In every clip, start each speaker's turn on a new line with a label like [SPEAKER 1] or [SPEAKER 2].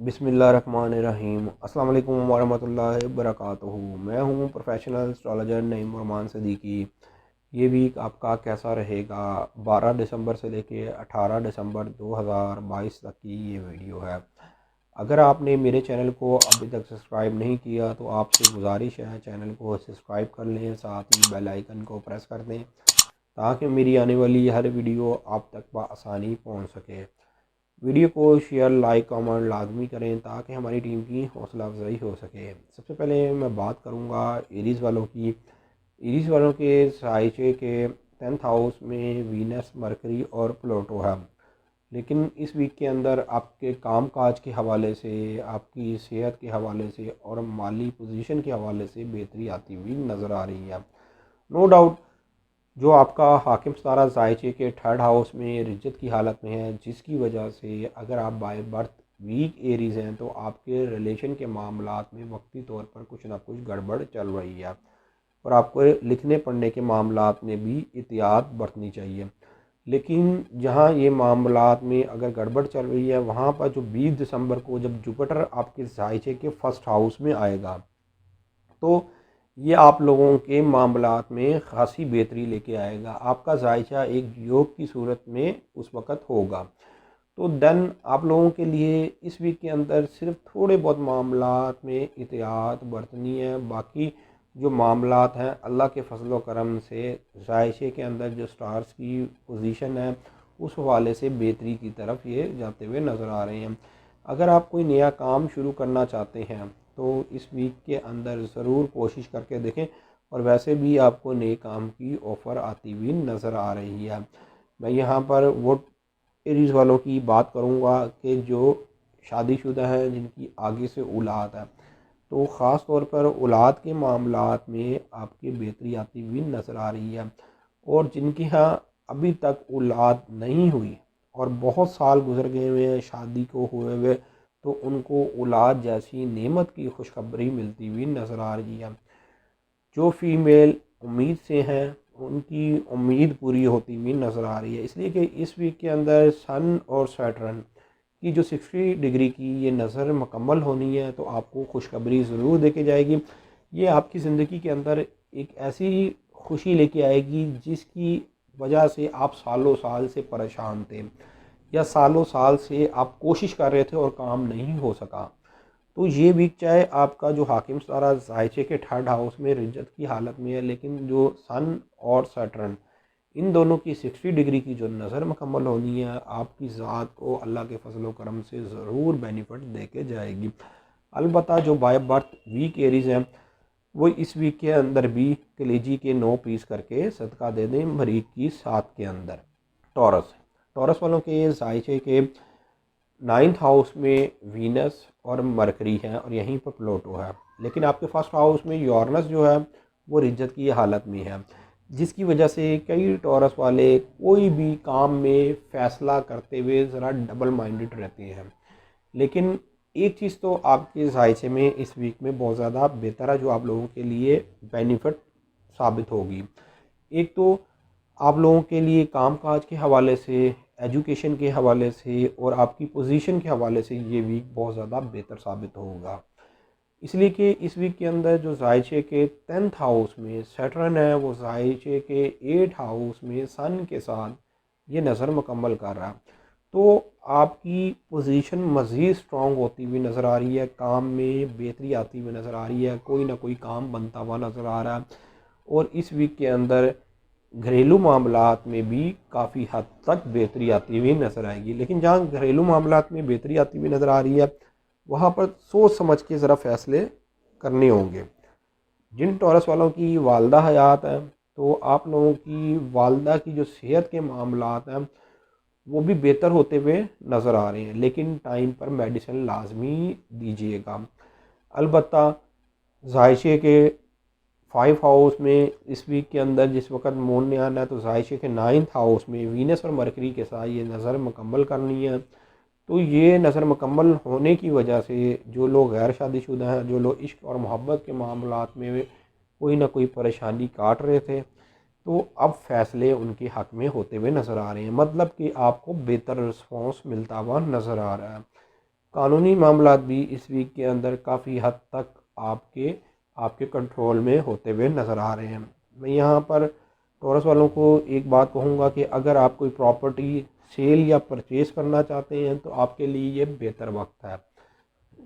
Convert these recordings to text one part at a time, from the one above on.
[SPEAKER 1] बिस्मिल्लाहिर्रहमानिर्रहीम अस्सलाम वालेकुम वरहमतुल्लाहि वबरकातुहू। मैं हूँ प्रोफेशनल एस्ट्रोलॉजर नईम रहमान सिद्दीकी। ये वीक आपका कैसा रहेगा? 12 दिसंबर से लेके 18 दिसंबर 2022 तक की ये वीडियो है। अगर आपने मेरे चैनल को अभी तक सब्सक्राइब नहीं किया तो आपसे गुजारिश है चैनल को सब्सक्राइब कर लें, साथ ही बेल आइकन को प्रेस कर दें ताकि मेरी आने वाली हर वीडियो आप तक बआसानी पहुँच सके। वीडियो को शेयर लाइक कमेंट लाजमी करें ताकि हमारी टीम की हौसला अफजाई हो सके। सबसे पहले मैं बात करूंगा एरीज़ वालों की। एरीज़ वालों के साइचे के 10th हाउस में वीनस मरकरी और प्लूटो है, लेकिन इस वीक के अंदर आपके काम काज के हवाले से, आपकी सेहत के हवाले से और माली पोजीशन के हवाले से बेहतरी आती हुई नज़र आ रही है। नो डाउट जो आपका हाकिम सितारा ज़ायचे के 3rd हाउस में रिज्जत की हालत में है, जिसकी वजह से अगर आप बाय बर्थ वीक एरीज हैं तो आपके रिलेशन के मामलात में वक्ती तौर पर कुछ ना कुछ गड़बड़ चल रही है और आपको लिखने पढ़ने के मामलात में भी एहतियात बरतनी चाहिए। लेकिन जहां ये मामलात में अगर गड़बड़ चल रही है, वहां पर जो 20 दिसंबर को जब जुपिटर आपके ज़ायचे के 1st हाउस में आएगा तो ये आप लोगों के मामलात में खासी बेहतरी लेके आएगा। आपका जायचा एक योग की सूरत में उस वक़्त होगा। तो देन आप लोगों के लिए इस वीक के अंदर सिर्फ थोड़े बहुत मामलात में एहतियात बरतनी है। बाकी जो मामलात हैं अल्लाह के फजल व करम से जायशे के अंदर जो स्टार्स की पोजीशन है उस हवाले से बेहतरी की तरफ ये जाते हुए नज़र आ रहे हैं। अगर आप कोई नया काम शुरू करना चाहते हैं तो इस वीक के अंदर ज़रूर कोशिश करके देखें, और वैसे भी आपको नए काम की ऑफ़र आती हुई नज़र आ रही है। मैं यहाँ पर वो एरीज़ वालों की बात करूँगा कि जो शादीशुदा हैं, जिनकी आगे से औलाद है, तो ख़ास तौर पर औलाद के मामलात में आपकी बेहतरी आती हुई नज़र आ रही है। और जिनके यहाँ अभी तक औलाद नहीं हुई और बहुत साल गुजर गए हुए हैं शादी को हुए हुए, तो उनको औलाद जैसी नेमत की खुशखबरी मिलती हुई नज़र आ रही है। जो फीमेल उम्मीद से हैं उनकी उम्मीद पूरी होती हुई नज़र आ रही है, इसलिए कि इस वीक के अंदर सन और सैटर्न की जो 60 डिग्री की ये नज़र मुकम्मल होनी है, तो आपको खुशखबरी ज़रूर देके जाएगी। ये आपकी ज़िंदगी के अंदर एक ऐसी खुशी लेके आएगी जिसकी वजह से आप सालों साल से परेशान थे या सालों साल से आप कोशिश कर रहे थे और काम नहीं हो सका। तो ये वीक चाहे आपका जो हाकिम सितारा ज़ायचे के 3rd हाउस में रिज्जत की हालत में है, लेकिन जो सन और सैटर्न इन दोनों की 60 डिग्री की जो नज़र मुकम्मल होनी है, आपकी ज़ात को अल्लाह के फजल व करम से ज़रूर बेनिफिट दे के जाएगी। अलबत्ता जो बाय बर्थ वीक एरीज हैं वो इस वीक के अंदर भी कलेजी के 9 पीस करके सदका दे दें मरीज की साथ के अंदर। टॉरस टॉरस वालों के ज़ायचे के 9th हाउस में वीनस और मरकरी है और यहीं पर प्लूटो है, लेकिन आपके 1st हाउस में यूरेनस जो है वो रिज्जत की हालत में है, जिसकी वजह से कई टॉरस वाले कोई भी काम में फ़ैसला करते हुए ज़रा डबल माइंडेड रहते हैं। लेकिन एक चीज़ तो आपके ज़ायचे में इस वीक में बहुत ज़्यादा बेहतर है जो आप लोगों के लिए बेनिफिट साबित होगी। एक तो आप लोगों के लिए काम-काज के हवाले से, एजुकेशन के हवाले से और आपकी पोजीशन के हवाले से ये वीक बहुत ज़्यादा बेहतर साबित होगा। इसलिए कि इस वीक के अंदर जो ज़ायचे के 10th हाउस में सैटर्न है, वो ज़ायचे के 8th हाउस में सन के साथ ये नज़र मुकम्मल कर रहा है। तो आपकी पोजीशन मज़ीद स्ट्रॉन्ग होती हुई नज़र आ रही है, काम में बेहतरी आती हुई नज़र आ रही है, कोई ना कोई काम बनता हुआ नज़र आ रहा है। और इस वीक के अंदर घरेलू मामलात में भी काफ़ी हद तक बेहतरी आती हुई नज़र आएगी। लेकिन जहाँ घरेलू मामलात में बेहतरी आती हुई नज़र आ रही है, वहाँ पर सोच समझ के ज़रा फ़ैसले करने होंगे। जिन टॉरस वालों की वालदा हयात है, तो आप लोगों की वालदा की जो सेहत के मामलात हैं वो भी बेहतर होते हुए नज़र आ रहे हैं, लेकिन टाइम पर मेडिसिन लाजमी दीजिएगा। अलबत्ता जायशे के 5 हाउस में इस वीक के अंदर जिस वक्त मून ने आना है, तो जायशे के 9th हाउस में वीनस और मरकरी के साथ ये नज़र मुकम्मल करनी है। तो ये नज़र मुकम्मल होने की वजह से जो लोग गैर शादीशुदा हैं, जो लोग इश्क और मोहब्बत के मामलात में कोई ना कोई परेशानी काट रहे थे, तो अब फ़ैसले उनके हक़ में होते हुए नज़र आ रहे हैं। मतलब कि आपको बेहतर रिस्पॉन्स मिलता हुआ नज़र आ रहा है। कानूनी मामलात भी इस वीक के अंदर काफ़ी हद तक आपके आपके कंट्रोल में होते हुए नज़र आ रहे हैं। मैं यहाँ पर टॉरस वालों को एक बात कहूँगा कि अगर आप कोई प्रॉपर्टी सेल या परचेज़ करना चाहते हैं तो आपके लिए ये बेहतर वक्त है।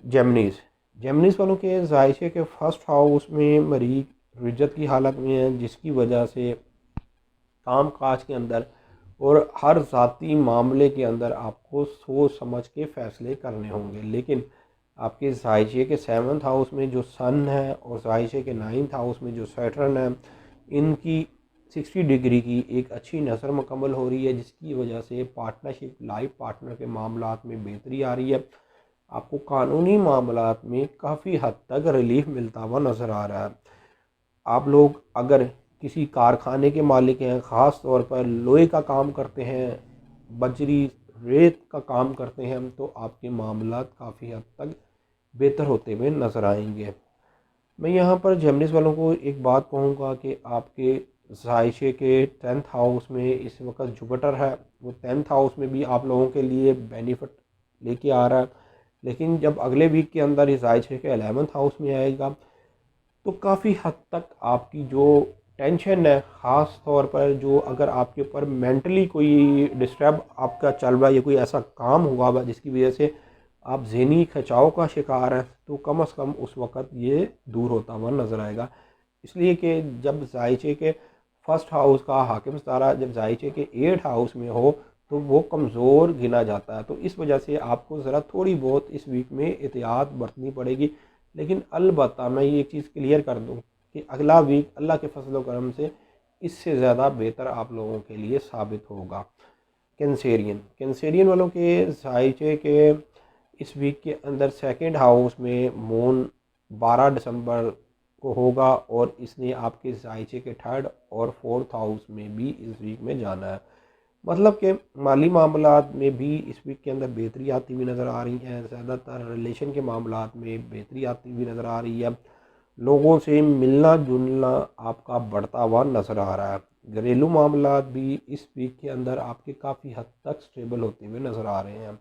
[SPEAKER 1] जेमनीज़ जेमनीज़ वालों के जायशे के फर्स्ट हाउस में मरीज रिज्जत की हालत में है, जिसकी वजह से काम काज के अंदर और हर ज़ाती मामले के अंदर आपको सोच समझ के फ़ैसले करने होंगे। लेकिन आपके जायशे के 7th हाउस में जो सन है और जायशे के 9th हाउस में जो सैटर्न है, इनकी 60 डिग्री की एक अच्छी नज़र मुकम्मल हो रही है, जिसकी वजह से पार्टनरशिप लाइफ पार्टनर के मामलात में बेहतरी आ रही है। आपको कानूनी मामलात में काफ़ी हद तक रिलीफ मिलता हुआ नज़र आ रहा है। आप लोग अगर किसी कारखाने के मालिक हैं, ख़ास तौर पर लोहे का काम करते हैं, बजरी रेत का काम करते हैं, तो आपके मामलात काफ़ी हद तक बेहतर होते हुए नज़र आएंगे। मैं यहाँ पर जेमिनीज़ वालों को एक बात कहूँगा कि आपके जायशे के 10th हाउस में इस वक्त जुपिटर है, वो 10th हाउस में भी आप लोगों के लिए बेनिफिट लेके आ रहा है। लेकिन जब अगले वीक के अंदर इस जायशे के 11th हाउस में आएगा तो काफ़ी हद तक आपकी जो टेंशन है, ख़ास तौर पर जो अगर आपके ऊपर मेंटली कोई डिस्टर्ब आपका चल रहा है या कोई ऐसा काम हुआ हुआ जिसकी वजह से आप ज़हनी खिंचाव का शिकार हैं, तो कम से कम उस वक़्त ये दूर होता हुआ नज़र आएगा। इसलिए कि जब जायचे के फर्स्ट हाउस का हाकिम सितारा जब जायचे के 8th हाउस में हो तो वो कमज़ोर गिना जाता है। तो इस वजह से आपको ज़रा थोड़ी बहुत इस वीक में एहतियात बरतनी पड़ेगी। लेकिन अलबत्ता मैं ये एक चीज़ क्लियर कर दूँ कि अगला वीक अल्लाह के फजल करम से इससे ज़्यादा बेहतर आप लोगों के लिए साबित होगा। कैंसेरियन वालों के जायचे के इस वीक के अंदर 2nd हाउस में मून 12 दिसंबर को होगा और इसने आपके जायचे के 3rd और 4th हाउस में भी इस वीक में जाना है। मतलब कि माली मामलात में भी इस वीक के अंदर बेहतरी आती हुई नज़र आ रही है। ज़्यादातर रिलेशन के मामलात में बेहतरी आती हुई नज़र आ रही है। लोगों से मिलना जुलना आपका बढ़ता हुआ नज़र आ रहा है। घरेलू मामलात भी इस वीक के अंदर आपके काफ़ी हद तक स्टेबल होते हुए नज़र आ रहे हैं।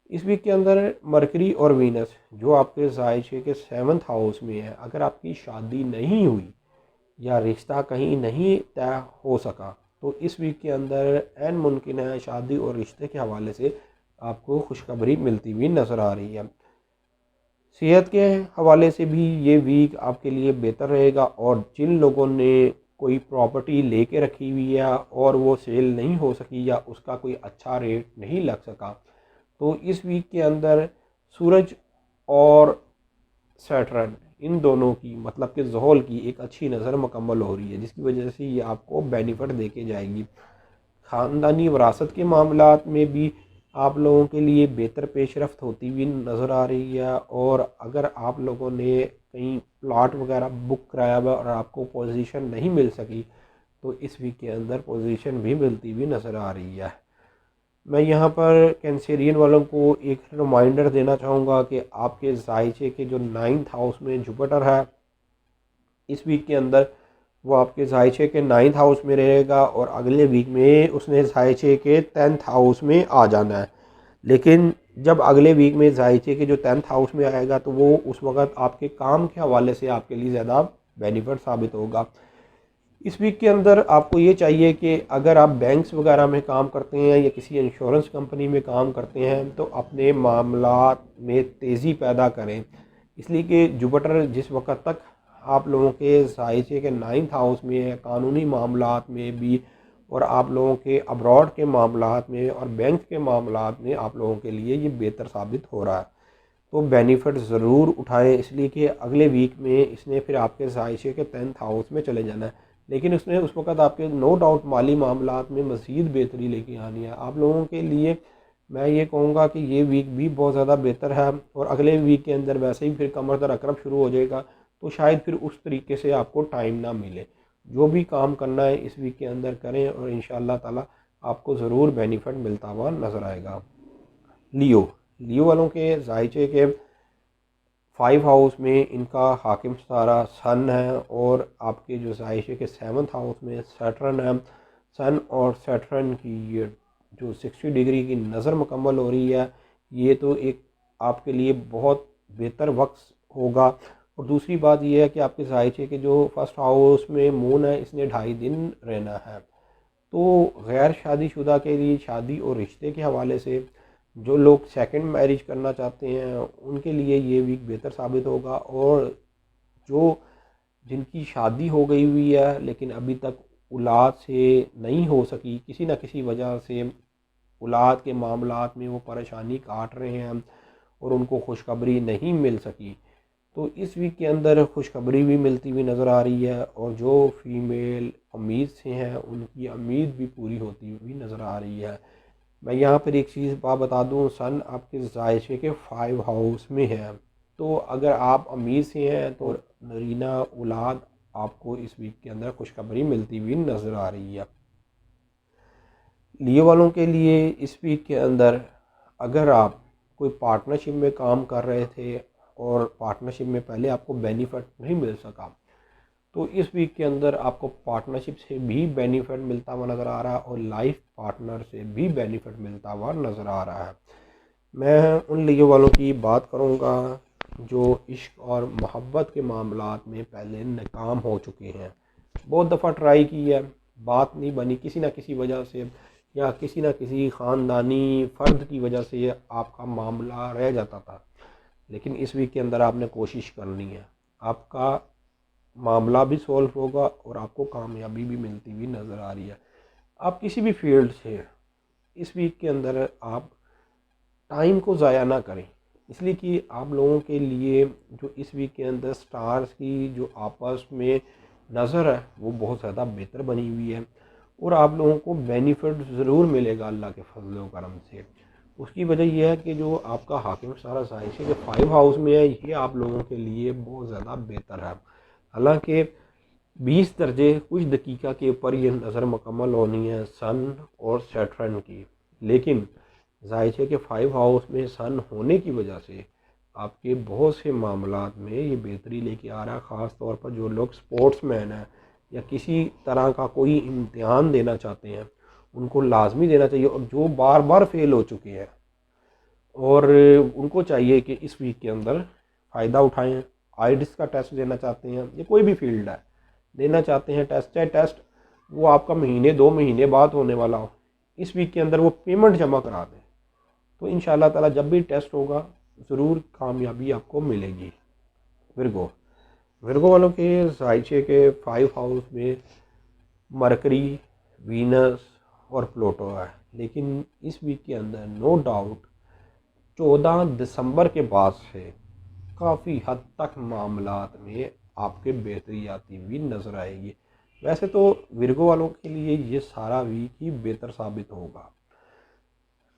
[SPEAKER 1] इस वीक के अंदर मरकरी और वीनस जो आपके जायशे के 7th हाउस में है, अगर आपकी शादी नहीं हुई या रिश्ता कहीं नहीं तय हो सका तो इस वीक के अंदर ऐन मुमकिन है शादी और रिश्ते के हवाले से आपको खुशखबरी मिलती हुई नज़र आ रही है। सेहत के हवाले से भी ये वीक आपके लिए बेहतर रहेगा और जिन लोगों ने कोई प्रॉपर्टी लेके रखी हुई है और वो सेल नहीं हो सकी या उसका कोई अच्छा रेट नहीं लग सका, तो इस वीक के अंदर सूरज और सैटर्न इन दोनों की मतलब कि ज़ोहल की एक अच्छी नज़र मुकम्मल हो रही है, जिसकी वजह से ये आपको बेनिफिट दे के जाएगी। ख़ानदानी विरासत के मामलात में भी आप लोगों के लिए बेहतर पेशरफ्त होती हुई नज़र आ रही है। और अगर आप लोगों ने कहीं प्लाट वगैरह बुक कराया हुआ और आपको पोजीशन नहीं मिल सकी तो इस वीक के अंदर पोजीशन भी मिलती हुई नज़र आ रही है। मैं यहाँ पर कैंसेरियन वालों को एक रिमाइंडर देना चाहूँगा कि आपके जायचे के जो 9th हाउस में जुपिटर है, इस वीक के अंदर वो आपके जायचे के 9th हाउस में रहेगा और अगले वीक में उसने जायचे के 10th हाउस में आ जाना है। लेकिन जब अगले वीक में जायचे के जो 10th हाउस में आएगा तो वो उस वक़्त आपके काम के हवाले से आपके लिए ज़्यादा बेनिफिट साबित होगा। इस वीक के अंदर आपको ये चाहिए कि अगर आप बैंक्स वगैरह में काम करते हैं या किसी इंश्योरेंस कंपनी में काम करते हैं तो अपने मामलात में तेज़ी पैदा करें। इसलिए कि जुपिटर जिस वक्त तक आप लोगों के जायचे के 9th हाउस में है, कानूनी मामलात में भी और आप लोगों के अब्रॉड के मामलात में और बैंक के मामलात में आप लोगों के लिए ये बेहतर साबित हो रहा है। तो बेनिफिट ज़रूर उठाएं, इसलिए कि अगले वीक में इसने फिर आपके जायशे के 10th हाउस में चले जाना है। लेकिन उसने उस वक़्त आपके नो डाउट माली मामलात में मज़ीद बेहतरी लेके आनी है। आप लोगों के लिए मैं ये कहूँगा कि ये वीक भी बहुत ज़्यादा बेहतर है और अगले वीक के अंदर वैसे ही फिर कमर दर अकरब शुरू हो जाएगा, तो शायद फिर उस तरीके से आपको टाइम ना मिले। जो भी काम करना है इस वीक के अंदर करें और इंशाअल्लाह ताला आपको ज़रूर बेनिफिट मिलता हुआ नज़र आएगा। लियो लियो वालों के जायचे के 5 हाउस में इनका हाकिम सितारा सन है और आपके जो जायशे के 7th हाउस में सैटर्न है। सन और सैटर्न की ये जो 60 डिग्री की नज़र मुकम्मल हो रही है, ये तो एक आपके लिए बहुत बेहतर वक्त होगा। और दूसरी बात यह है कि आपके जायचे के जो फर्स्ट हाउस में मून है, इसने 2.5 दिन रहना है। तो गैर शादीशुदा के लिए शादी और रिश्ते के हवाले से जो लोग सेकंड मैरिज करना चाहते हैं उनके लिए ये वीक बेहतर साबित होगा। और जो जिनकी शादी हो गई हुई है लेकिन अभी तक औलाद से नहीं हो सकी, किसी न किसी वजह से औलाद के मामलात में वो परेशानी काट रहे हैं और उनको खुशखबरी नहीं मिल सकी, तो इस वीक के अंदर खुशखबरी भी मिलती हुई नज़र आ रही है। और जो फीमेल उम्मीद से हैं उनकी उम्मीद भी पूरी होती हुई नज़र आ रही है। मैं यहाँ पर एक चीज़ बता दूँ, सन आपके जायशे के 5 हाउस में है। तो अगर आप अमीर से हैं तो नरीना औलाद आपको इस वीक के अंदर खुशखबरी मिलती हुई नज़र आ रही है। लियो वालों के लिए इस वीक के अंदर अगर आप कोई पार्टनरशिप में काम कर रहे थे और पार्टनरशिप में पहले आपको बेनिफिट नहीं मिल सका, तो इस वीक के अंदर आपको पार्टनरशिप से भी बेनिफिट मिलता हुआ नज़र आ रहा है और लाइफ पार्टनर से भी बेनिफिट मिलता हुआ नज़र आ रहा है। मैं उन लियो वालों की बात करूँगा जो इश्क और मोहब्बत के मामलात में पहले नाकाम हो चुके हैं। बहुत दफ़ा ट्राई की है, बात नहीं बनी किसी न किसी वजह से, या किसी न किसी ख़ानदानी फ़र्द की वजह से आपका मामला रह जाता था। लेकिन इस वीक के अंदर आपने कोशिश करनी है, आपका मामला भी सॉल्व होगा और आपको कामयाबी भी मिलती हुई नज़र आ रही है। आप किसी भी फील्ड से इस वीक के अंदर आप टाइम को ज़ाया ना करें, इसलिए कि आप लोगों के लिए जो इस वीक के अंदर स्टार्स की जो आपस में नज़र है वो बहुत ज़्यादा बेहतर बनी हुई है और आप लोगों को बेनिफिट ज़रूर मिलेगा अल्लाह के फजल व करम से। उसकी वजह यह है कि जो आपका हाकिम सारा साइश है जो 5 हाउस में है, ये आप लोगों के लिए बहुत ज़्यादा बेहतर है। हालांकि 20 दर्जे कुछ दकीका के ऊपर ये नज़र मुकम्मल होनी है सन और सैटर्न की, लेकिन जाहिर है कि 5 हाउस में सन होने की वजह से आपके बहुत से मामलात में ये बेहतरी लेके आ रहा है। ख़ास तौर पर जो लोग स्पोर्ट्स मैन हैं या किसी तरह का कोई इम्तिहान देना चाहते हैं उनको लाजमी देना चाहिए, और जो बार बार फेल हो चुके हैं और उनको चाहिए कि इस वीक के अंदर फ़ायदा उठाएं। आईडिस का टेस्ट देना चाहते हैं या कोई भी फील्ड है देना चाहते हैं टेस्ट, चाहे टेस्ट वो आपका महीने 2 महीने बाद होने वाला हो, इस वीक के अंदर वो पेमेंट जमा करा दें तो इंशाल्लाह ताला जब भी टेस्ट होगा ज़रूर कामयाबी आपको मिलेगी। विर्गो विर्गो वालों के जायचे के 5 हाउस में मरकरी, वीनस और प्लूटो है, लेकिन इस वीक के अंदर नो डाउट 14 दिसंबर के बाद से काफ़ी हद तक मामलात में आपके बेहतरी आती हुई नज़र आएगी। वैसे तो विर्गो वालों के लिए ये सारा वीक ही बेहतर साबित होगा।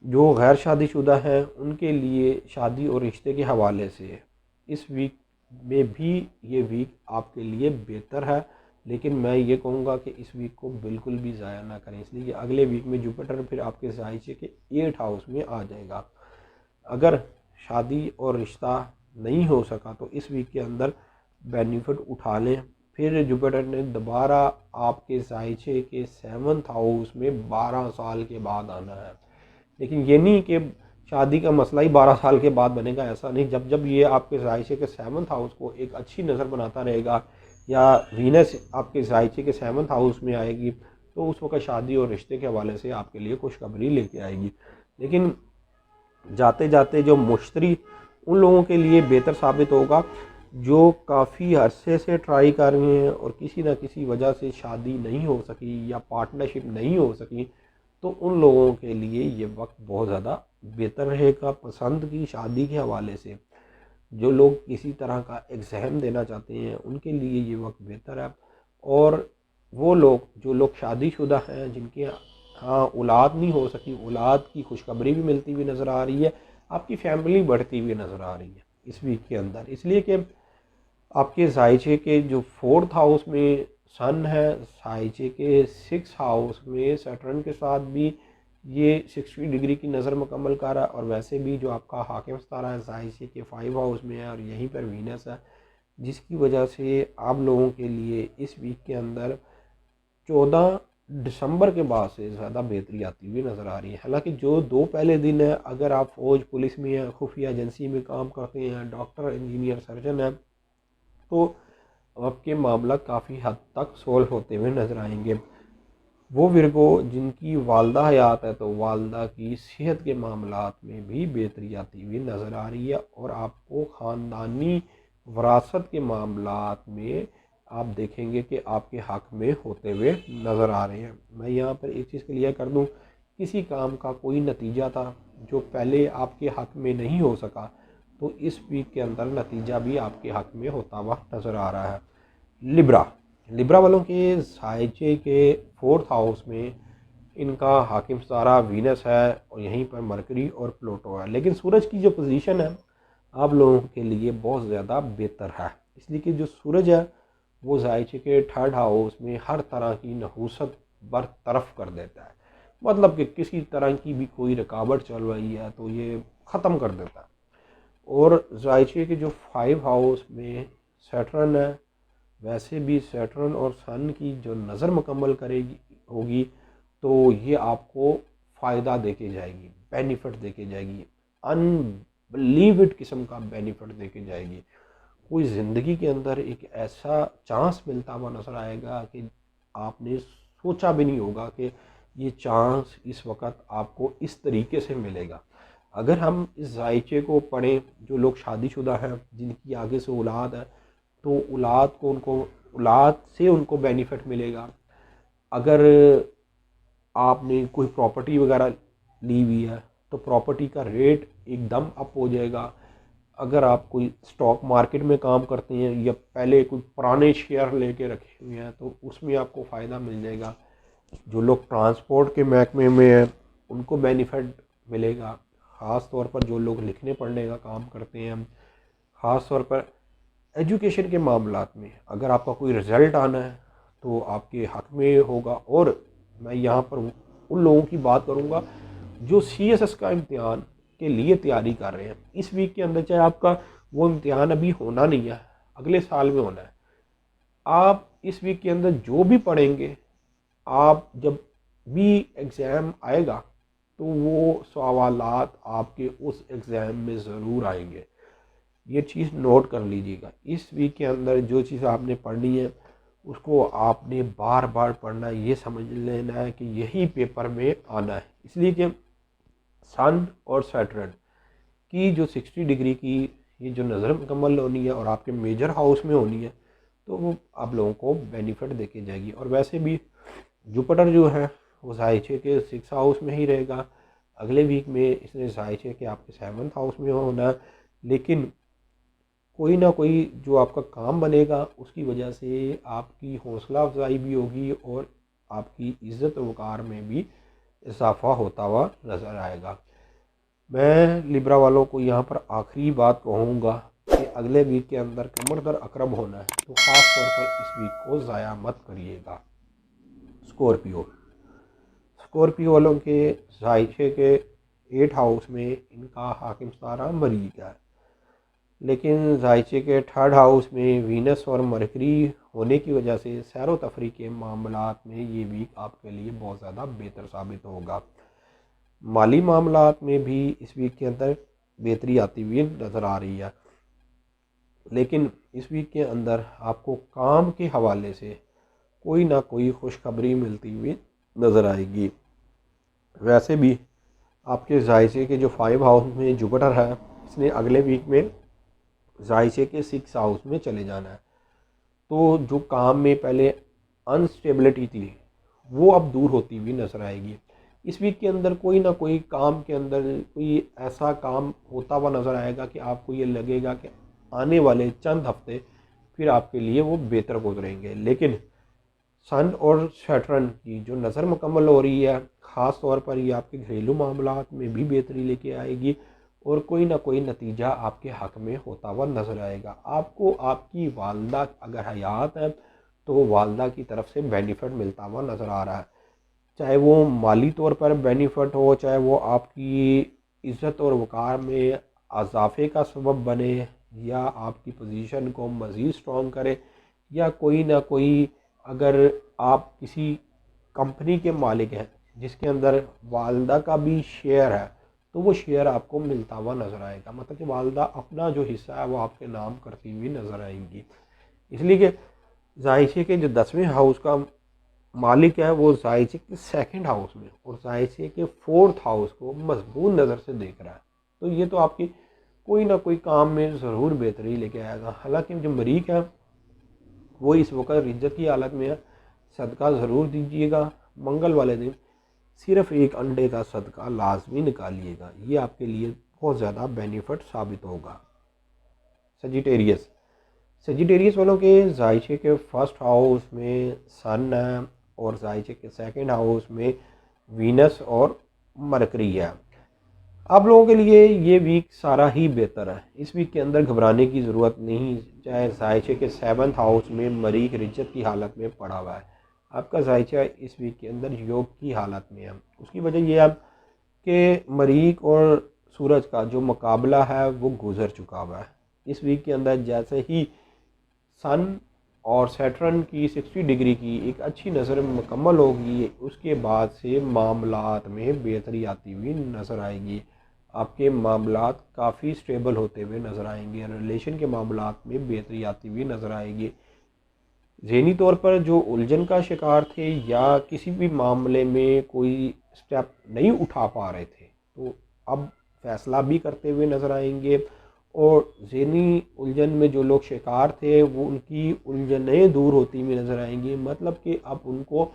[SPEAKER 1] जो गैर शादीशुदा हैं उनके लिए शादी और रिश्ते के हवाले से इस वीक में भी ये वीक आपके लिए बेहतर है, लेकिन मैं ये कहूँगा कि इस वीक को बिल्कुल भी ज़ाया ना करें, इसलिए कि अगले वीक में जुपिटर फिर आपके जायचे के 8 हाउस में आ जाएगा। अगर शादी और रिश्ता नहीं हो सका तो इस वीक के अंदर बेनिफिट उठा लें। फिर जुपिटर ने दोबारा आपके जायचे के 7th हाउस में 12 साल के बाद आना है, लेकिन ये नहीं कि शादी का मसला ही 12 साल के बाद बनेगा, ऐसा नहीं। जब जब ये आपके जायचे के 7th हाउस को एक अच्छी नज़र बनाता रहेगा या वीनस आपके जायचे के 7th हाउस में आएगी तो उस वक्त शादी और रिश्ते के हवाले से आपके लिए खुशखबरी लेके आएगी। लेकिन जाते जाते जो मुश्तरी उन लोगों के लिए बेहतर साबित होगा जो काफ़ी अरसे से ट्राई कर रहे हैं और किसी न किसी वजह से शादी नहीं हो सकी या पार्टनरशिप नहीं हो सकी, तो उन लोगों के लिए ये वक्त बहुत ज़्यादा बेहतर रहेगा। पसंद की शादी के हवाले से जो लोग किसी तरह का एग्ज़ाम देना चाहते हैं उनके लिए ये वक्त बेहतर है। और वो लोग जो लोग शादीशुदा हैं जिनके हाँ औलाद नहीं हो सकी, औलाद की खुशखबरी भी मिलती हुई नज़र आ रही है, आपकी फैमिली बढ़ती हुई नज़र आ रही है इस वीक के अंदर। इसलिए कि आपके जायचे के जो 4th हाउस में सन है, जायचे के 6 हाउस में सैटर्न के साथ भी ये 60 डिग्री की नज़र मुकम्मल कर रहा है, और वैसे भी जो आपका हाकिम सितारा है जायचे के 5 हाउस में है और यहीं पर वीनस है, जिसकी वजह से आप लोगों के लिए इस वीक के अंदर 14 दिसंबर के बाद से ज़्यादा बेहतरी आती हुई नज़र आ रही है। हालांकि जो 2 पहले दिन है, अगर आप फ़ौज पुलिस में या खुफिया एजेंसी में काम करते हैं, डॉक्टर इंजीनियर सर्जन हैं, तो आपके मामला काफ़ी हद तक सोल्व होते हुए नज़र आएंगे। वो विरगो जिनकी वालदा हयात है, तो वालदा की सेहत के मामलात में भी बेहतरी आती हुई नज़र आ रही है और आपको ख़ानदानी वरासत के मामलात में आप देखेंगे कि आपके हक़ में होते हुए नज़र आ रहे हैं। मैं यहाँ पर एक चीज़ क्लियर कर दूँ, किसी काम का कोई नतीजा था जो पहले आपके हक़ में नहीं हो सका, तो इस वीक के अंदर नतीजा भी आपके हक़ में होता हुआ नज़र आ रहा है। लिब्रा लिब्रा वालों के साइचे के 4th हाउस में इनका हाकिम सितारा वीनस है और यहीं पर मरकरी और प्लूटो है। लेकिन सूरज की जो पोजीशन है आप लोगों के लिए बहुत ज़्यादा बेहतर है, इसलिए कि जो सूरज है वो जायचे के 3rd हाउस में हर तरह की नहूसत बरतरफ कर देता है। मतलब कि किसी तरह की भी कोई रुकावट चल रही है तो ये ख़त्म कर देता है। और जायचे के जो 5 हाउस में सैटर्न है, वैसे भी सैटर्न और सन की जो नज़र मुकम्मल करेगी होगी तो ये आपको फ़ायदा देके जाएगी, बेनिफिट देके जाएगी, अनबिलीव्ड किस्म का बेनिफिट देके जाएगी। कोई ज़िंदगी के अंदर एक ऐसा चांस मिलता हुआ नज़र आएगा कि आपने सोचा भी नहीं होगा कि ये चांस इस वक्त आपको इस तरीके से मिलेगा। अगर हम इस जायचे को पढ़ें, जो लोग शादीशुदा हैं जिनकी आगे से औलाद है, तो औलाद से उनको बेनिफिट मिलेगा। अगर आपने कोई प्रॉपर्टी वगैरह ली हुई है तो प्रॉपर्टी का रेट एकदम अप हो जाएगा। अगर आप कोई स्टॉक मार्केट में काम करते हैं या पहले कोई पुराने शेयर लेके रखे हुए हैं तो उसमें आपको फ़ायदा मिल जाएगा। जो लोग ट्रांसपोर्ट के महकमे में हैं उनको बेनिफिट मिलेगा। ख़ास तौर पर जो लोग लिखने पढ़ने का काम करते हैं, ख़ास तौर पर एजुकेशन के मामलात में अगर आपका कोई रिज़ल्ट आना है तो आपके हक़ में होगा। और मैं यहाँ पर उन लोगों की बात करूँगा जो CSS का इम्तिहान के लिए तैयारी कर रहे हैं इस वीक के अंदर, चाहे आपका वो इम्तिहान अभी होना नहीं है, अगले साल में होना है, आप इस वीक के अंदर जो भी पढ़ेंगे, आप जब भी एग्ज़ाम आएगा तो वो सवालात आपके उस एग्ज़ाम में ज़रूर आएंगे। ये चीज़ नोट कर लीजिएगा। इस वीक के अंदर जो चीज़ आपने पढ़नी है उसको आपने बार बार पढ़ना है, ये समझ लेना है कि यही पेपर में आना है। इसलिए कि सन और सैटर्न की जो 60 डिग्री की ये जो नज़र मुकम्मल होनी है और आपके मेजर हाउस में होनी है तो वो आप लोगों को बेनिफिट देके जाएगी। और वैसे भी जुपिटर जो है वो जायचे के 6 हाउस में ही रहेगा। अगले वीक में इसने जायचे के आपके 7th हाउस में होना है। लेकिन कोई ना कोई जो आपका काम बनेगा उसकी वजह से आपकी हौसला अफजाई भी होगी और आपकी इज़्ज़त वक़ार में भी इजाफ़ा होता हुआ नज़र आएगा। मैं लिब्रा वालों को यहाँ पर आखिरी बात कहूँगा कि अगले वीक के अंदर कमर दर अकरब होना है तो ख़ास तौर पर इस वीक को ज़ाया मत करिएगा। स्कॉर्पियो वालों के जायचे के 8 हाउस में इनका हाकिम सितारा मरीज है, लेकिन जायचे के 3rd हाउस में वीनस और मरकरी होने की वजह से सैर व तफरी के मामलात में ये वीक आपके लिए बहुत ज़्यादा बेहतर साबित होगा। माली मामलात में भी इस वीक के अंदर बेहतरी आती हुई नज़र आ रही है, लेकिन इस वीक के अंदर आपको काम के हवाले से कोई ना कोई खुशखबरी मिलती हुई नज़र आएगी। वैसे भी आपके जायचे के जो 5 हाउस में जुपिटर है इसने अगले वीक में जायचे के 6 हाउस में चले जाना है, तो जो काम में पहले अनस्टेबिलिटी थी वो अब दूर होती हुई नज़र आएगी। इस वीक के अंदर कोई ना कोई काम के अंदर कोई ऐसा काम होता हुआ नज़र आएगा कि आपको ये लगेगा कि आने वाले चंद हफ्ते फिर आपके लिए वो बेहतर गुजरेंगे। लेकिन सन और सैटर्न की जो नज़र मुकम्मल हो रही है ख़ास तौर पर ये आपके घरेलू मामलात में भी बेहतरी लेके आएगी और कोई ना कोई नतीजा आपके हक़ में होता हुआ नज़र आएगा। आपको आपकी वालदा अगर हयात है तो वालदा की तरफ से बेनिफिट मिलता हुआ नज़र आ रहा है, चाहे वो माली तौर पर बेनिफिट हो, चाहे वो आपकी इज़्ज़त और वक़ार में इजाफ़े का सबब बने या आपकी पोजीशन को मज़ीद स्ट्रॉन्ग करे, या कोई ना कोई अगर आप किसी कंपनी के मालिक हैं जिसके अंदर वालदा का भी शेयर है, तो वो शेयर आपको मिलता हुआ नज़र आएगा। मतलब कि वालदा अपना जो हिस्सा है वो आपके नाम करती हुई नज़र आएंगी। इसलिए कि जायशे के जो 10वें हाउस का मालिक है वो जायशे के 2nd हाउस में और जायशे के 4th हाउस को मजबूत नज़र से देख रहा है। तो ये तो आपकी कोई ना कोई काम में ज़रूर बेहतरी लेके आएगा। हालांकि जो मरीक है वो इस वक्त रिज्जत की हालत में है, सदका ज़रूर दीजिएगा। मंगल वाले दिन सिर्फ एक अंडे का सदका लाजमी निकालिएगा, ये आपके लिए बहुत ज़्यादा बेनिफिट साबित होगा। सजिटेरियस सजिटेरियस वालों के जायशे के 1st हाउस में सन है और जायशे के 2nd हाउस में वीनस और मरकरी है। आप लोगों के लिए ये वीक सारा ही बेहतर है। इस वीक के अंदर घबराने की ज़रूरत नहीं। चाहे जायशे के 7th हाउस में मरीक रिज्जत की हालत में पड़ा हुआ है, आपका जायशा इस वीक के अंदर योग की हालत में है। उसकी वजह यह है कि मरीक और सूरज का जो मुकाबला है वो गुजर चुका हुआ है। इस वीक के अंदर जैसे ही सन और सैटर्न की 60 डिग्री की एक अच्छी नज़र मुकम्मल होगी, उसके बाद से मामलात में बेहतरी आती हुई नज़र आएगी। आपके मामलात काफ़ी स्टेबल होते हुए नज़र आएंगे, रिलेशन के मामलात में बेहतरी आती हुई नज़र आएगी। ज़हनी तौर पर जो उलझन का शिकार थे या किसी भी मामले में कोई स्टेप नहीं उठा पा रहे थे, तो अब फैसला भी करते हुए नज़र आएंगे। और ज़हनी उलझन में जो लोग शिकार थे वो उनकी उलझनें दूर होती हुई नज़र आएंगी। मतलब कि अब उनको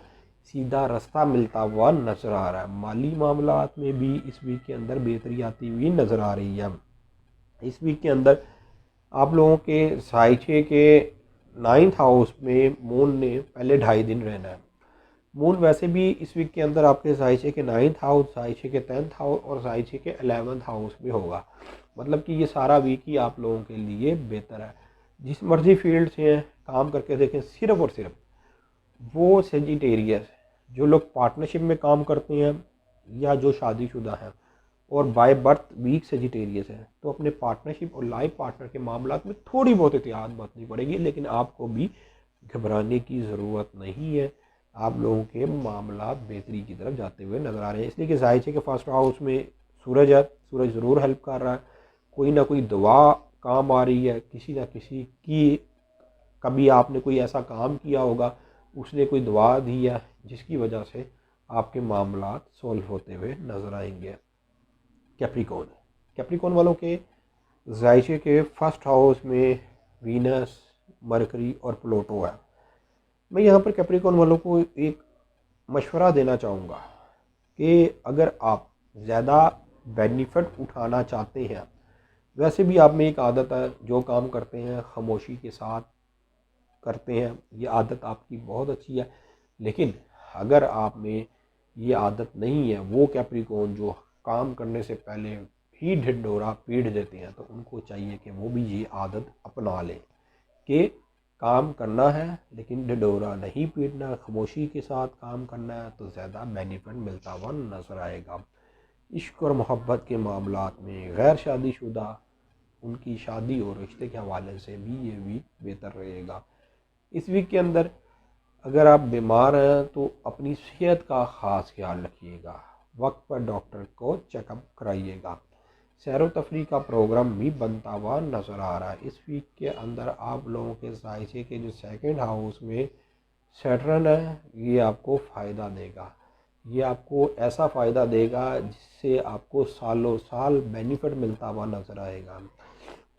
[SPEAKER 1] सीधा रास्ता मिलता हुआ नज़र आ रहा है। माली मामलात में भी इस वीक के अंदर बेहतरी आती हुई नज़र आ रही है। इस वीक के अंदर आप लोगों के जायशे के 9th हाउस में मून ने पहले 2.5 दिन रहना है। मून वैसे भी इस वीक के अंदर आपके जायशे के 9th हाउस, जायशे के 10th हाउस और जायशे के 11th हाउस में होगा। मतलब कि ये सारा वीक ही आप लोगों के लिए बेहतर है। जिस मर्जी फील्ड से काम करके देखें, सिर्फ और सिर्फ वो सेजिटेरियस जो लोग पार्टनरशिप में काम करते हैं या जो शादीशुदा हैं और बाय बर्थ वीक सेजिटेरियस है, तो अपने पार्टनरशिप और लाइफ पार्टनर के मामलात में थोड़ी बहुत एहतियात बरतनी पड़ेगी। लेकिन आपको भी घबराने की ज़रूरत नहीं है। आप लोगों के मामलात बेहतरी की तरफ जाते हुए नज़र आ रहे हैं। इसलिए कि जायशे के 1st हाउस में सूरज है, सूरज ज़रूर हेल्प कर रहा है। कोई ना कोई दुआ काम आ रही है, किसी ना किसी की कभी आपने कोई ऐसा काम किया होगा, उसने कोई दुआ दी है जिसकी वजह से आपके मामलात सॉल्व होते हुए नज़र आएंगे। कैप्रिकॉन कैप्रिकॉन वालों के जायशे के 1st हाउस में वीनस, मरकरी और प्लूटो है। मैं यहाँ पर कैप्रिकॉन वालों को एक मशवरा देना चाहूँगा कि अगर आप ज़्यादा बेनिफिट उठाना चाहते हैं, वैसे भी आप में एक आदत है, जो काम करते हैं खामोशी के साथ करते हैं, ये आदत आपकी बहुत अच्छी है। लेकिन अगर आप में ये आदत नहीं है, वो कैप्रिकॉन जो काम करने से पहले ही ढिढोरा पीट देते हैं, तो उनको चाहिए कि वो भी ये आदत अपना लें कि काम करना है लेकिन ढिढोरा नहीं पीटना, खामोशी के साथ काम करना है, तो ज़्यादा बेनिफिट मिलता हुआ नज़र आएगा। इश्क और मोहब्बत के मामलात में गैर शादीशुदा उनकी शादी और रिश्ते के हवाले से भी ये वीक बेहतर रहेगा। इस वीक के अंदर अगर आप बीमार हैं तो अपनी सेहत का ख़ास ख्याल रखिएगा, वक्त पर डॉक्टर को चेकअप कराइएगा। सैर व तफरी का प्रोग्राम भी बनता हुआ नज़र आ रहा है। इस वीक के अंदर आप लोगों के जायशे के जो 2nd हाउस में सैटर्न है, ये आपको फ़ायदा देगा। ये आपको ऐसा फ़ायदा देगा जिससे आपको सालों साल बेनिफिट मिलता हुआ नज़र आएगा।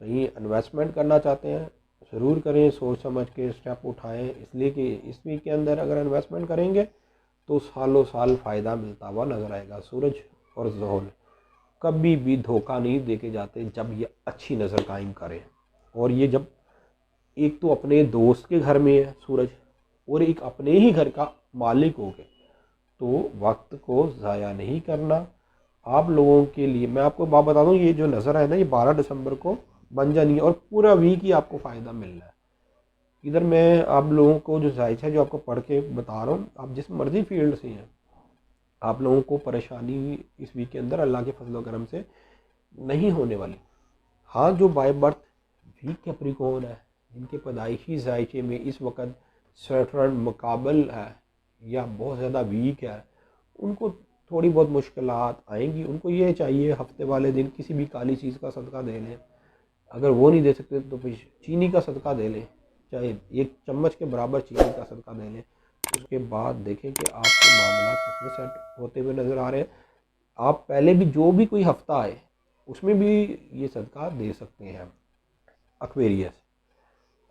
[SPEAKER 1] कहीं इन्वेस्टमेंट करना चाहते हैं, ज़रूर करें, सोच समझ के स्टेप उठाएं। इसलिए कि इस वीक के अंदर अगर इन्वेस्टमेंट करेंगे तो सालों साल फ़ायदा मिलता हुआ नज़र आएगा। सूरज और ज़ोहल कभी भी धोखा नहीं देके जाते जब ये अच्छी नज़र कायम करें। और ये जब एक तो अपने दोस्त के घर में है सूरज और एक अपने ही घर का मालिक हो गए, तो वक्त को ज़ाया नहीं करना। आप लोगों के लिए मैं आपको बात बता दूं, ये जो नज़र है ना, ये 12 दिसंबर को बन जानी है और पूरा वीक ही आपको फ़ायदा मिल रहा है। इधर मैं आप लोगों को जो जायशा जो आपको पढ़ के बता रहा हूँ, आप जिस मर्जी फील्ड से हैं, आप लोगों को परेशानी इस वीक के अंदर अल्लाह के फजल करम से नहीं होने वाली। हाँ, जो बाय बर्थ वीक कैप्रिकॉन है, जिनके पैदाइशी जायशे में इस वक्त सैटर्न मुकाबल है, या बहुत ज़्यादा वीक है, उनको थोड़ी बहुत मुश्किलात आएंगी। उनको ये चाहिए हफ्ते वाले दिन किसी भी काली चीज़ का सदका दे लें। अगर वो नहीं दे सकते तो फिर चीनी का सदका दे लें, चाहे 1 चम्मच के बराबर चीनी का सदका दे लें। उसके बाद देखें कि आपके मामला कितने सेट होते हुए नज़र आ रहे हैं। आप पहले भी जो भी कोई हफ्ता आए उसमें भी ये सदका दे सकते हैं। एक्वेरियस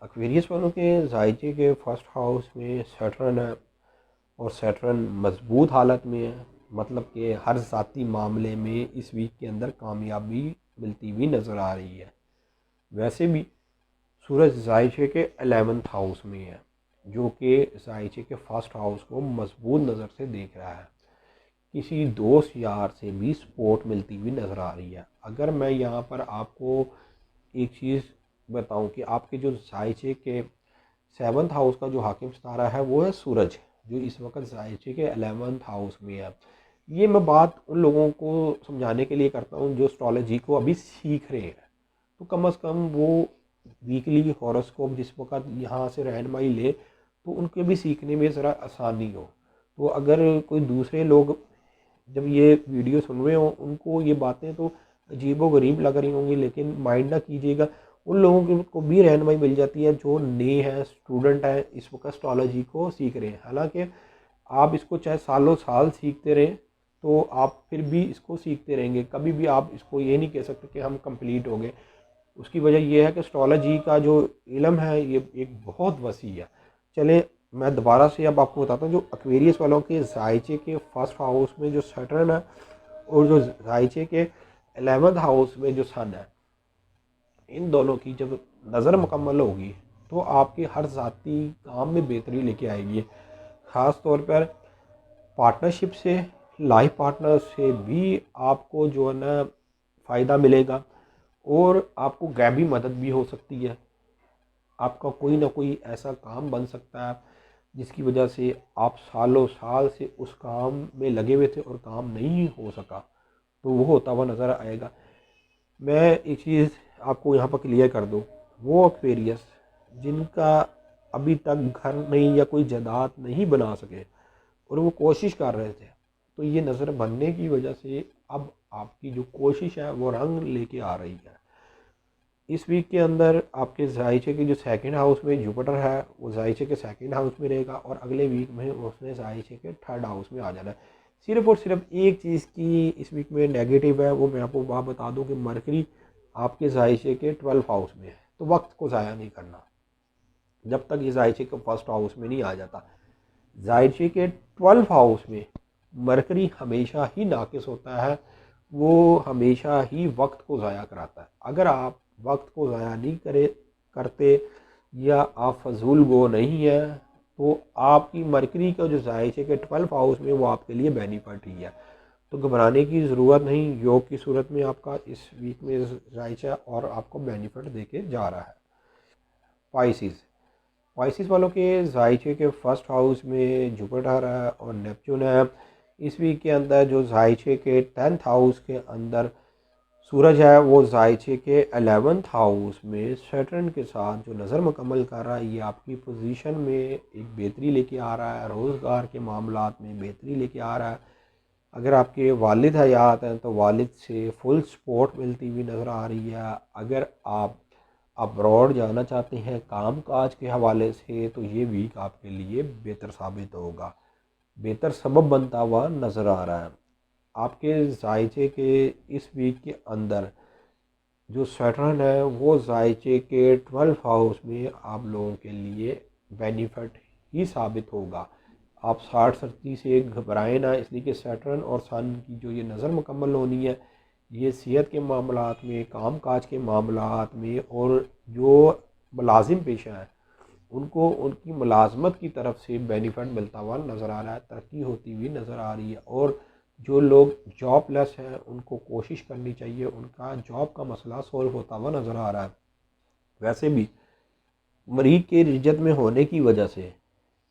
[SPEAKER 1] एक्वेरियस वालों के जायचे के फर्स्ट हाउस में सैटर्न है, और सैटर्न मजबूत हालत में है, मतलब कि हर ज़ाती मामले में इस वीक के अंदर कामयाबी मिलती हुई नज़र आ रही है। वैसे भी सूरज जायचे के 11th हाउस में है, जो कि जायचे के फर्स्ट हाउस को मजबूत नज़र से देख रहा है। किसी दोस्त यार से भी सपोर्ट मिलती हुई नज़र आ रही है। अगर मैं यहाँ पर आपको एक चीज़ बताऊं कि आपके जो जायचे के 7th हाउस का जो हाकिम सितारा है वो है सूरज, जो इस वक्त जायचे के 11th हाउस में है। ये मैं बात उन लोगों को समझाने के लिए करता हूँ जो एस्ट्रोलॉजी को अभी सीख रहे हैं, तो कम अज़ कम वो वीकली हॉरोस्कोप जिस वक्त यहाँ से रहनुमाई ले तो उनके भी सीखने में ज़रा आसानी हो। तो अगर कोई दूसरे लोग जब ये वीडियो सुन रहे हो उनको ये बातें तो अजीबो गरीब लग रही होंगी, लेकिन माइंड ना कीजिएगा, उन लोगों को भी रहनुमाई मिल जाती है जो नए हैं, स्टूडेंट हैं, इस वक्त एस्ट्रोलॉजी को सीख रहे हैं। हालांकि आप इसको चाहे सालों साल सीखते रहें तो आप फिर भी इसको सीखते रहेंगे, कभी भी आप इसको ये नहीं कह सकते कि हम कंप्लीट हो गए। उसकी वजह यह है कि एस्ट्रोलॉजी का जो इल्म है ये एक बहुत वसी है। चले मैं दोबारा से अब आपको बताता हूँ, जो एक्वेरियस वालों के जायचे के फर्स्ट हाउस में जो सैटर्न है और जो जायचे के 11th हाउस में जो सन है, इन दोनों की जब नज़र मुकम्मल होगी तो आपके हर ज़ाती काम में बेहतरी लेके आएगी। ख़ास तौर पर पार्टनरशिप से, लाइफ पार्टनर से भी आपको जो है ना फ़ायदा मिलेगा, और आपको गैबी मदद भी हो सकती है। आपका कोई ना कोई ऐसा काम बन सकता है जिसकी वजह से आप सालों साल से उस काम में लगे हुए थे और काम नहीं हो सका, तो वो होता हुआ नज़र आएगा। मैं एक चीज़ आपको यहाँ पर क्लियर कर दूँ, वो एक्वेरियस जिनका अभी तक घर नहीं या कोई जायदाद नहीं बना सके और वो कोशिश कर रहे थे, तो ये नज़र बनने की वजह से अब आपकी जो कोशिश है वो रंग लेके आ रही है। इस वीक के अंदर आपके जायचे के जो 2nd हाउस में जुपिटर है वो जायचे के 2nd हाउस में रहेगा, और अगले वीक में उसने जायचे के 3rd हाउस में आ जाना है। सिर्फ और सिर्फ एक चीज़ की इस वीक में नेगेटिव है, वो मैं आपको बात बता दूं कि मरकरी आपके जायचे के 12th हाउस में है, तो वक्त को ज़ाया नहीं करना जब तक ये जायचे के 1st हाउस में नहीं आ जाता। जायचे के 12th हाउस में मरकरी हमेशा ही नाकिस होता है, वो हमेशा ही वक्त को ज़ाया कराता है। अगर आप वक्त को ज़ाया नहीं करते या आप फजूल गो नहीं है, तो आपकी मरकरी का जो जायचे के 12th हाउस में वो आपके लिए बेनिफिट ही है। तो घबराने की ज़रूरत नहीं, योग की सूरत में आपका इस वीक में जायचा और आपको बेनिफिट देके जा रहा है। पाइसिस पाइसिस वालों के जायचे के 1st हाउस में जुपिटर है और नेपच्यून है। इस वीक के अंदर जो जायचे के 10th हाउस के अंदर सूरज है वो जायचे के 11th हाउस में सैटर्न के साथ जो नज़र मुकम्मल कर रहा है, ये आपकी पोजीशन में एक बेहतरी लेके आ रहा है, रोज़गार के मामलात में बेहतरी लेके आ रहा है। अगर आपके वालिद हयात हैं तो वालिद से फुल सपोर्ट मिलती हुई नज़र आ रही है। अगर आप अब्रॉड जाना चाहते हैं काम काज के हवाले से तो ये वीक आपके लिए बेहतर साबित होगा, बेहतर सबब बनता हुआ नज़र आ रहा है। आपके जायचे के इस वीक के अंदर जो सैटर्न है वो जायचे के 12th हाउस में आप लोगों के लिए बेनिफिट ही साबित होगा। आप 60-30 से घबराएं ना, इसलिए कि सैटर्न और सन की जो ये नज़र मुकम्मल होनी है, ये सेहत के मामलात में, काम काज के मामलात में, और जो मुलाजिम पेशा है उनको उनकी मुलाजमत की तरफ से बेनिफिट मिलता हुआ नज़र आ रहा है, तरक्की होती हुई नज़र आ रही है। और जो लोग जॉबलेस हैं उनको कोशिश करनी चाहिए, उनका जॉब का मसला सॉल्व होता हुआ नज़र आ रहा है। वैसे भी मरीज के रिजत में होने की वजह से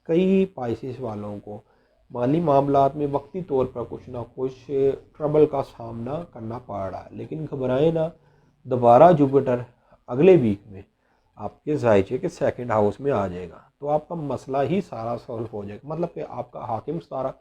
[SPEAKER 1] कई पाइसिस वालों को माली मामलात में वक्ती तौर पर कुछ ना कुछ ट्रबल का सामना करना पड़ रहा है, लेकिन घबराएं ना, दोबारा जुपिटर अगले वीक में आपके जायचे के सेकंड हाउस में आ जाएगा, तो आपका मसला ही सारा सॉल्व हो जाएगा। मतलब कि आपका हाकिम सारा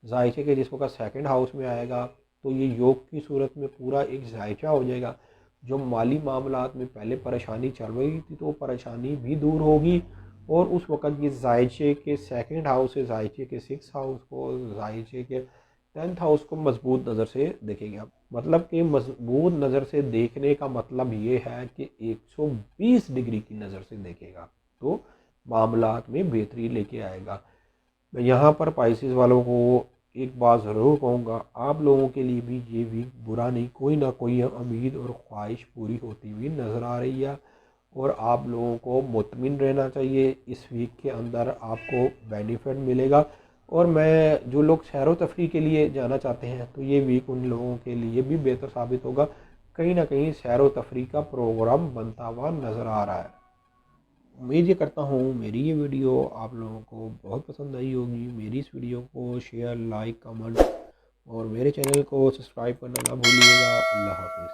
[SPEAKER 1] जायचे के जिस वक्त सेकंड हाउस में आएगा तो ये योग की सूरत में पूरा एक जायचा हो जाएगा। जो माली मामलात में पहले परेशानी चल रही थी तो वो परेशानी भी दूर होगी, और उस वक़्त ये जायचे के सेकंड हाउस से जायचे के सिक्स हाउस को, जायचे के 10th हाउस को मजबूत नज़र से देखेंगे आप। मतलब कि मजबूत नज़र से देखने का मतलब ये है कि 120 डिग्री की नज़र से देखेगा तो मामलात में बेहतरी लेके आएगा। मैं यहाँ पर पाइसेस वालों को एक बात ज़रूर कहूँगा, आप लोगों के लिए भी ये वीक बुरा नहीं, कोई ना कोई उम्मीद और ख्वाहिश पूरी होती हुई नज़र आ रही है, और आप लोगों को मुतमिन रहना चाहिए। इस वीक के अंदर आपको बेनिफिट मिलेगा, और मैं जो लोग सैर व तफरी के लिए जाना चाहते हैं तो ये वीक उन लोगों के लिए भी बेहतर साबित होगा। कहीं ना कहीं सैर व तफरी का प्रोग्राम बनता हुआ नज़र आ रहा है। उम्मीद ये करता हूँ मेरी ये वीडियो आप लोगों को बहुत पसंद आई होगी। मेरी इस वीडियो को शेयर, लाइक, कमेंट और मेरे चैनल को सब्सक्राइब करना ना भूलिएगा। अल्लाह हाफिज़।